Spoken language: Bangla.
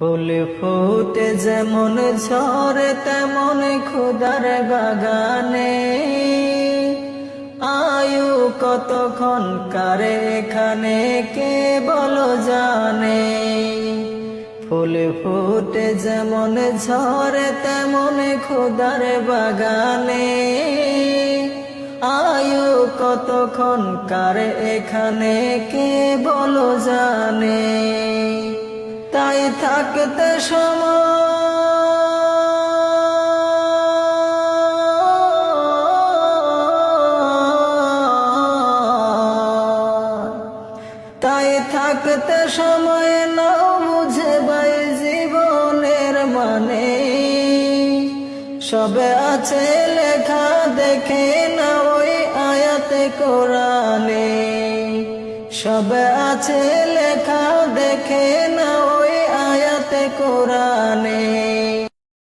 ফুল ফুটে যেমন ঝরে তেমন খোদার বাগানে, আয়ু কতক্ষণ কারে এখানে কে বলো জানে। ফুল ফুটে যেমন ঝরে তেমন খোদার বাগানে, আয়ু কতক্ষণ কারে এখানে কে বলো জানে। তাই থাকতে তাই থাকতে সময় নাও বুঝে ভাই জীবনের মানে। সবে আছে লেখা দেখে না ওই আয়াতে কোরআনে, সবে আছে লেখা দেখে না ওই আয়াতে কোরআনে।